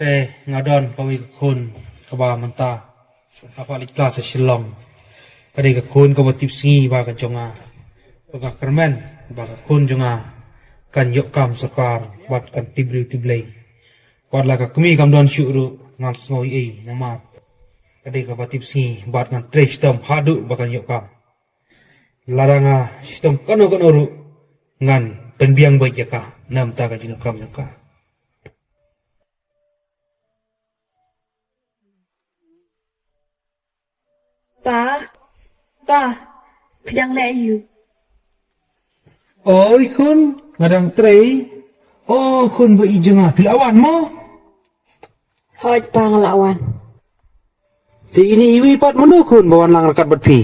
ngadon kawi kun kaba manta apa li kelas Shillong kadi ka kun ka batip singi ba ka jonga ba kermen ba kun jonga kan yok kam sakar bat kan tiblay bat la ka kemi kam don syuru ngam ngoi nama kadi ka batip singi bat ngan trash tom hadu ba kan yok kam laranga sistem kano ru ngan penbiang ba jaka nam ta ka jinu kam jaka ta, kejang le you. Oi kun, ngadang trei. Oh kun ba ijunga pilawan mo. Hoj pa ngelawan. Ti ini iwi pat menu kun bawan lang rekat bat pi.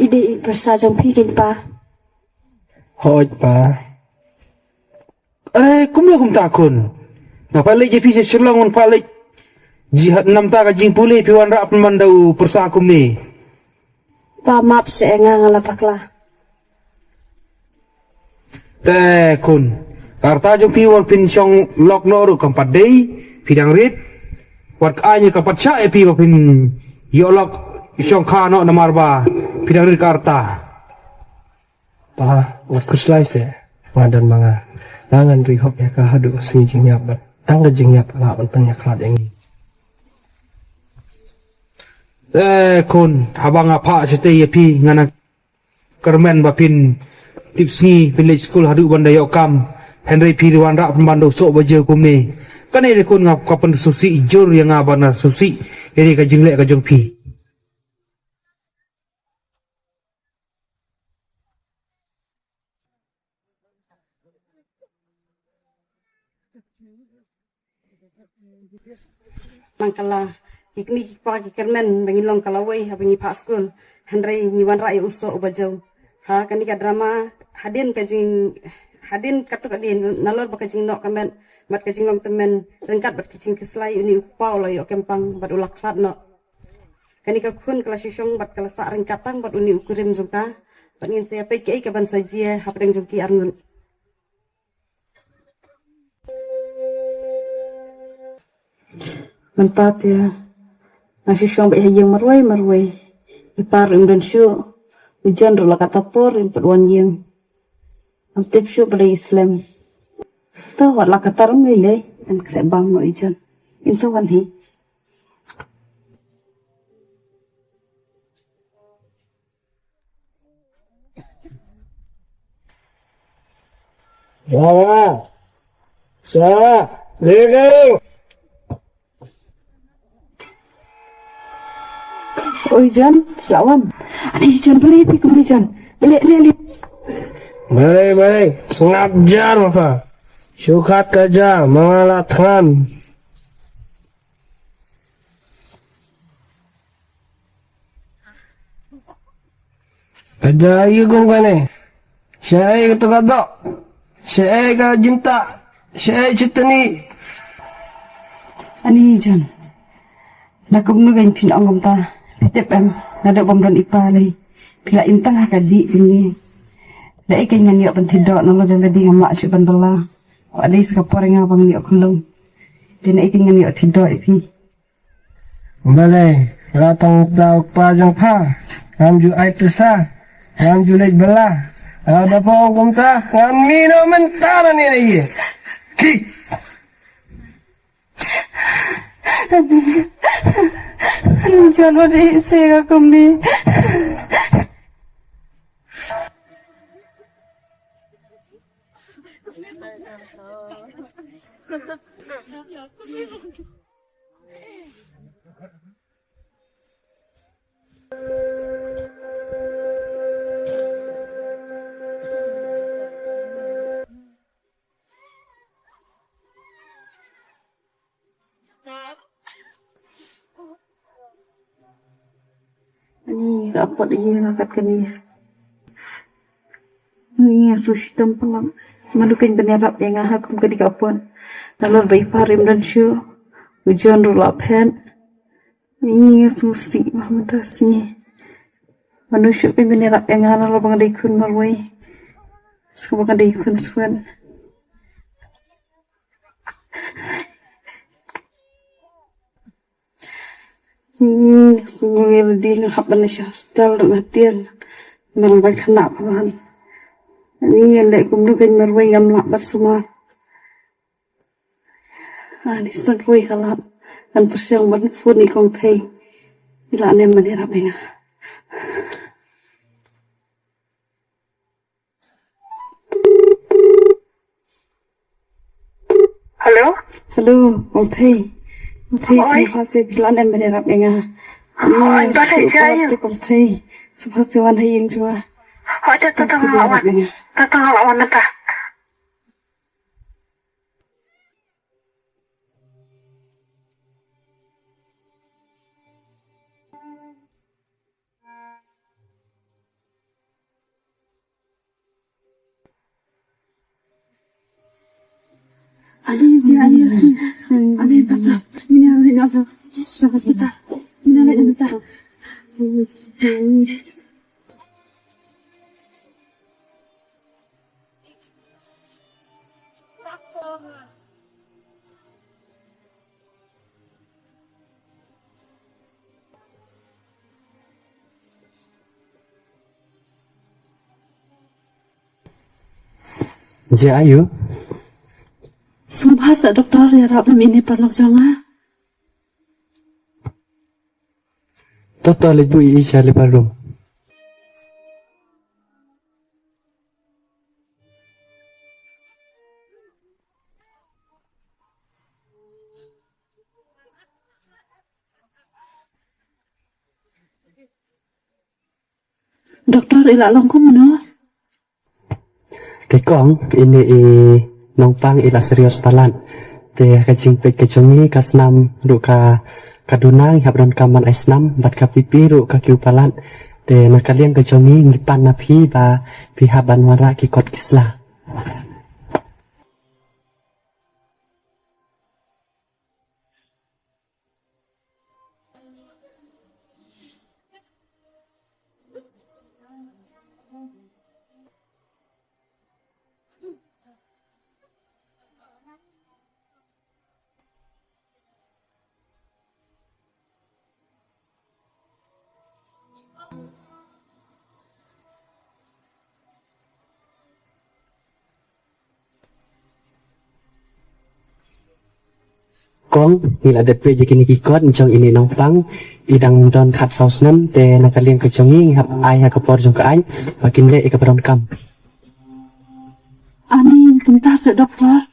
Ide bersajang pikin pa. Hoj pa. Kum takun. Ngapa lagi je pi Shillong on palik. Jihad nam ta ka jing pulih piwan rap mandau persakum ni. Pa map se nga ngalapakla. Te kun. Karta jo pi wal pin syong lok no ru kampat dei pidang rit. Wat anya kapat cha pi wa pin yo lok syong kha no namar ba pidang rit karta. Pa wat kuslai se wadan manga. Langan ri hok ya ka hadu sini jingyap bat. Tang jingyap la ban penyak lat yang ni. Kun habang apa sete ya pi ngana kermen bapin tipsi village school hadu bandai okam Henry pi riwan rak pembandau sok baje kumni kan ini kun ngap kapan susi jur yang ngabanar susi ini ka jinglek ka jong pi Mangkala ikmi pagi kermen bangilong kalawai habingi pak school Henry niwan rai uso ubajau ha kani ka drama hadin katuk adin nalor bakajing nok kamen mat kajing long temen rengkat bat kajing keslai uni upau lo yo kempang bat ulak klat no kani ka kun kala sisong bat kala sa rengkatang bat uni ukurim jungka bat ngin saya peki ka ban sajie hapdeng jungki arngun mentat ya nasi syong be yang marwai ipar imdan syu hujan rula kata por impat wan yang amtip syu pada Islam to wat la kata rum le en kre bang no ijan insa wan hi Sawa, lego. oi jan lawan ani jan beli pi kum jan beli le Baik, sengap jar apa? Syukat kerja, mengalah tangan. Kerja iya kong kane. Saya kata kata. Saya kata jinta. Saya cerita ni. ani jan nakum nu gain pin ongom ta pitep em nada bom don ipa le pila intang hakadi pini da ikai ngani op tidok nolo dan di ngama syu ban bala wa dei skapor nga bang ni okulong din ikai ngani op tidok ipi Balai, ratang tau pajang pa. Ramju ai tersa. Ramju lek belah. Ada pong kumta. Ngam mino mentara ni lagi. Ki. ani jan wa dei se ga kum ni ani apa dia ngakat kani ni sistem pelang madukin benerap yang hakum ke dikapun nalor bai parim dan syu hujan rula pen ni susi mahmudasi manusia pe benerap yang nalor bang daikun marwai sekarang daikun suan Semua di ngahap Malaysia hospital dengan tiang. Merang kena paman. Ini yang lek kumdu kan merway yang melak bersumar. Ini sangkui kalah. Dan persiang berfun ni kong thay. Bila ane menirap dengar. Hello? Hello, kong thay. Kong thay semua se bila ane menirap dengar. Ini suatu kong thay. Semua sewan haying cuma. Họ cho tôi thằng họ ăn. Tôi thằng họ ăn ta. Ali ji Ali. Ali tata. Ini ada nyasa. Hospital. Ini ada nyata. Ji Ayu, Sumpah sa doktor ya rap ini perlu jangan. Toto ibu Isha lebarum. Doktor ilak longkum no. Cái con ini nong pang ila serius palan. Te kajing pek kajongi kasnam ruka kadunang habron kaman aisnam bat kapipi ruka kiu palan. Te nakalian kajongi ngipan napi ba pihaban wara kikot kisla. Kong ngila depe jekini kikot njong ini nong pang idang don khat saus nam te nakalian kajongi hap ai ha kapor jong ka ai pakin le ikaparon kam. Ani kenta sa doktor.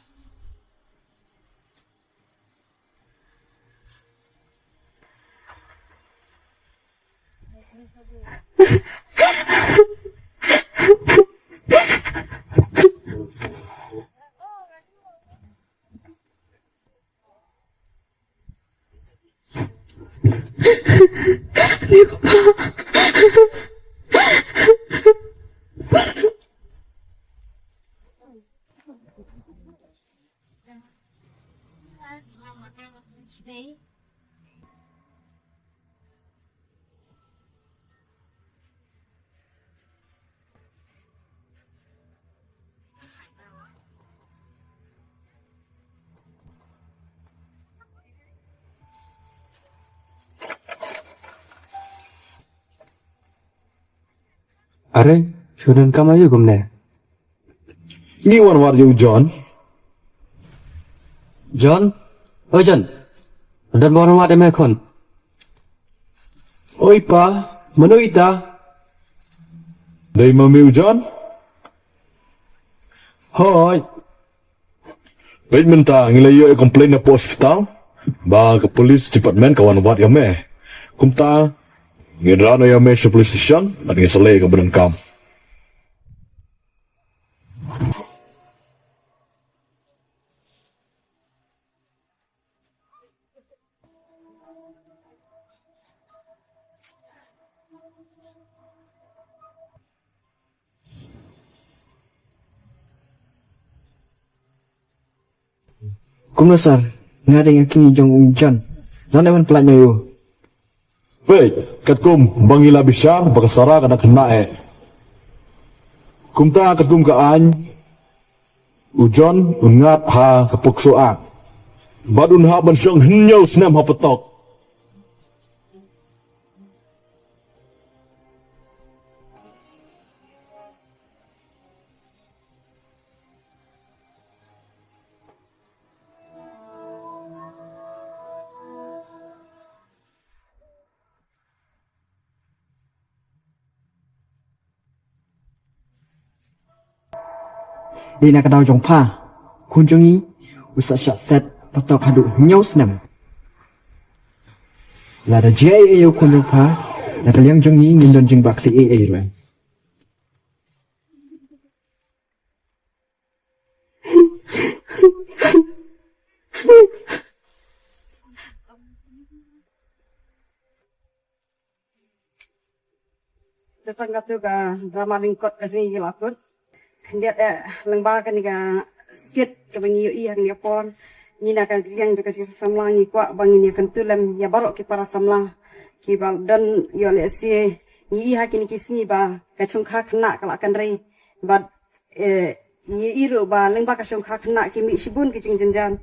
Are, sunan kam ayu gumne. Ni wan war you John. John, oi John. Dan bawa wat eme kon. Oi pa, mano ita? Dai mamiu John? Hoi. Wait minta ngilayo e komplain na po hospital. Ba ka police department kawan wat yame. Kumta ngidrano yame sa police station at ngisale ka badan kam. Kumlasar, ngadeng aking jong John. Zan naman pala nyo yo. Wait, katkum bangila bisyar bakasara kada kena Kumta katkum kaan ujon ungat ha kapuksoa. Badun ha ban siyang hinyaw snam ha patok. di nak kadau jong pa kunjungi usa syak set patok hadu nyau senam lada jai ayo kunjung pa na kaliang jongi ngindon jing bakli ruen Datang katu ka drama lingkot ka jing lakut. Kendiat lengba kan ka skit ka bangi i hang ni pon. Ni na kan yang juga sisa samla ni kwa bangi ni kan tulam ya barok ki para samla ki bal dan yo le si ni i hakini ki sini ba ka chung kha khna kala kan rei ba ni i ro ba lengba ka chung kha khna ki mi sibun ki jing janjan.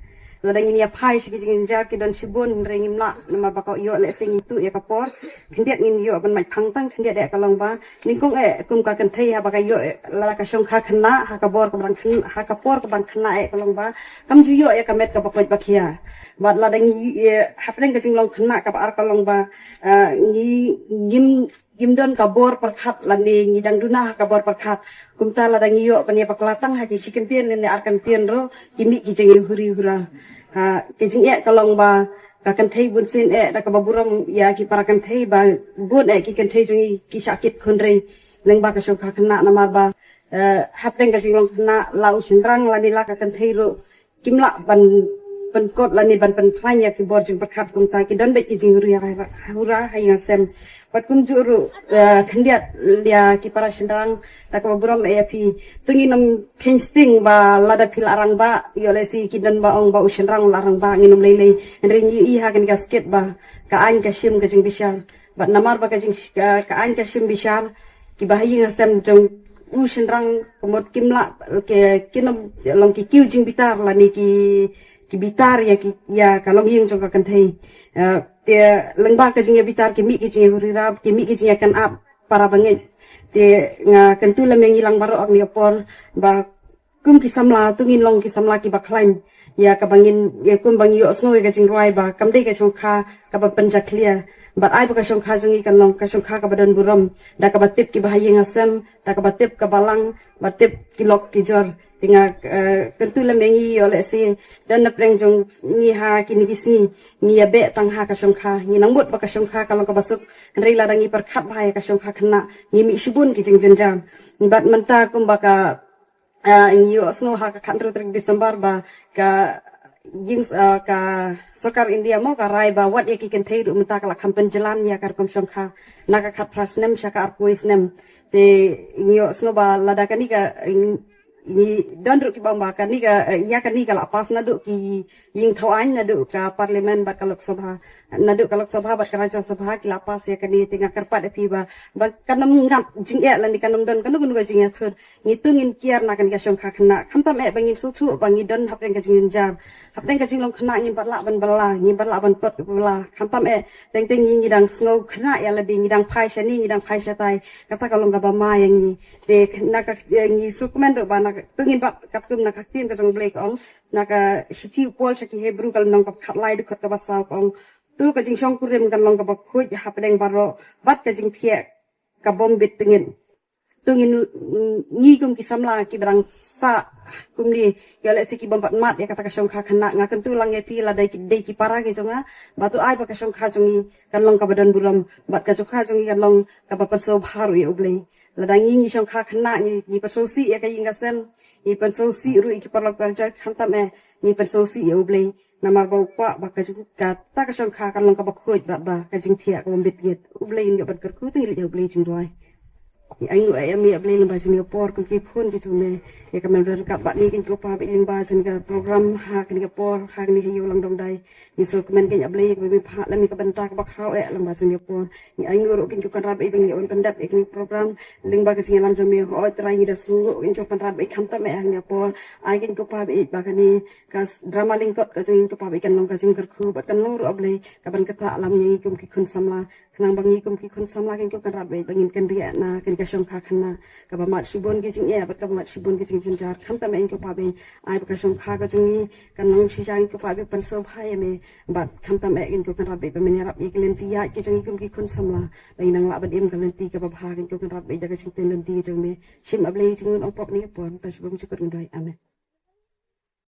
Ladang ini apa sih kicing jar ki don sibun rengim la nama bako yo le sing itu ya kapor kendiat ngin yo ban mai pangtang kendiat dek kalong ba ningkong kum ka kan thei ha baka yo la ka shong kha khna ha ka bor ka bang ha ka por ka bang khna kalong ba kam ju yo ya kamet ka bakoi bakia bat ladang hafreng kicing long khna ka ar kalong ba ni gimdon kabor perkhat lani ngidang dunah kabor perkhat kumta ladang yo pania paklatang ha ki chicken tien ne arkan tien ro kimi ki jeng huri hura ha ki jeng kalong ba ka kan thei bun sin da ka baburam ya ki para kan thei ba bun ki kan thei jeng ki sakit khunrei leng ba ka so ka khna namar ba hapteng ka jeng long khna lau sinrang lani la ka kan thei ro kimla ban penkot lani ban pen planya ki bor jeng perkhat kumta ki don be ki jeng hura ha yang sem pat kum juru kendiat dia ki para sendrang tak baburam pi tunginam pensting ba lada pil arang ba yo le si kidan ba ong ba usendrang larang ba nginum lele ring i ha kan gasket ba ka an ka shim ka jing bishar ba namar ba ka jing ka an ka shim bishar ki bahayi ngasam jong usendrang komot kimla ke kinam long ki kiu jing bitar lani ki bitar ya kalong ying jong ka kan thei dia lengba ka jinga bitar ki mi ki jinga hurirab ki mi ki jinga kan ap para banget dia nga kentu lam yang hilang baru agni opor ba kum ki samla tungin long ki samla ki baklain ya ka bangin ya kum bangi yo snoi ka jing roi ba kam dei ka chong kha ka ba panja clear but ai ba ka chong kha jungi kan long ka chong kha ka badan buram da ka batip ki bahaya ngasem da ka batip ka balang batip ki lok ki jor tinga kentu lam yang yo le si dan na preng jong ni ha ki ni kisi ni ya be tang ha ka chong kha ni nang mut ba ka chong kha ka long ka basuk rei la dangi per khat bahaya ka chong kha khna ni mi sibun ki jing jenjang bat menta kum ba ka yo sno ha ka khan ro Desember ba ka jing ka Sokar India mo ka rai ba wat ya ki ken thei ru menta ka la kampen jalan ya kar kom chong kha na ka khat prasnem shaka ar kois nem te yo sno ba lada ka ni ka ni don ru ki bamba ka ni ka ya ka ni ka la pas na du ki ying thawan na du ka parlimen ba ka lok sabha na du ka lok sabha ba ka raja sabha ki la pas ya ka ni tinga karpat pi ba kanam ngat jing ya lan di kanam don kanu ga jing ya thud ni tungin kiar na kan ka shong kha khna kham tam bangin su thu bangi don hap ka jing jar hap ka jing long khna ni bat la ban bala ni bat la ban pot bala kham tam teng teng ni dang snow khna ya la di ni dang phai shani ni dang phai shatai kata kalong ga ba ma yang ni de na ka ni sukmen do ba na tungin bat kaptum na kaktin ka jong blake ong na ka shiti pol shaki hebru kal nong ka khatlai du khat ka basa ong tu ka jing shong kurim kan long ka ba khuj hapdeng baro bat ka jing thie ka bom bit tungin ni kum ki samla ki brang sa kum ni ya le siki bom bat mat ya kata ka shong kha khana nga kan tu lang pi la dai ki para ke jonga batu ai ba ka shong kha jongi kan long ka badan buram bat ka jokha jongi kan long ka ba perso bharu ya ublei ladang ni shong kha khna ni perso si ya ka yinga sen ni perso si ru ki parlok parja khamtam ni perso si ya ublei namar ba kwa ba ka ta ka shong kha kan long ka ba khoj ba ka jing thia ka bom bit get ublei ni bat kar ku ting ya ublei jing doi anh nuôi em bị lên bài sinh por cũng kịp hơn cái chỗ này thì các bạn các bạn đi cái chỗ pa bị lên bài trên cái program ha cái por ha cái hiu lang dong dai ni so comment cái apply cái bị pa là mi các bạn ta các bác hao lang bài sinh por ni anh nuôi cái chỗ kan rap cái on pendat cái program lên bài cái sinh làm cho mi hỏi try ni dah sungguh cái chỗ kan rap cái kham ta me ang por ai cái chỗ pa bị ba cái ni cái drama lingkot cái chỗ pa bị kan long cái sinh kerku bat kan long ru apply các bạn kata alam ni kum ki khun samla khnang bangi kum ki khun samla cái chỗ kan rap bangin kan ria na kan ka shong kha khana ka ba mat shibon ke jing ya ba ka mat shibon ke jing jin jar kham ta me ko pa be ai ba ka shong kha ka jing ka nong shi jang ko pa be pan so phai me ba kham ta me ko kan rap be me rap ke len ti ya ke jing kum ki kun samla ba nang la ba dim ka len ti ka ba bha ko kan rap be ja ka jing ten len ti jing me shim able jing ong pop ni pon ta shibon chi ko doi amen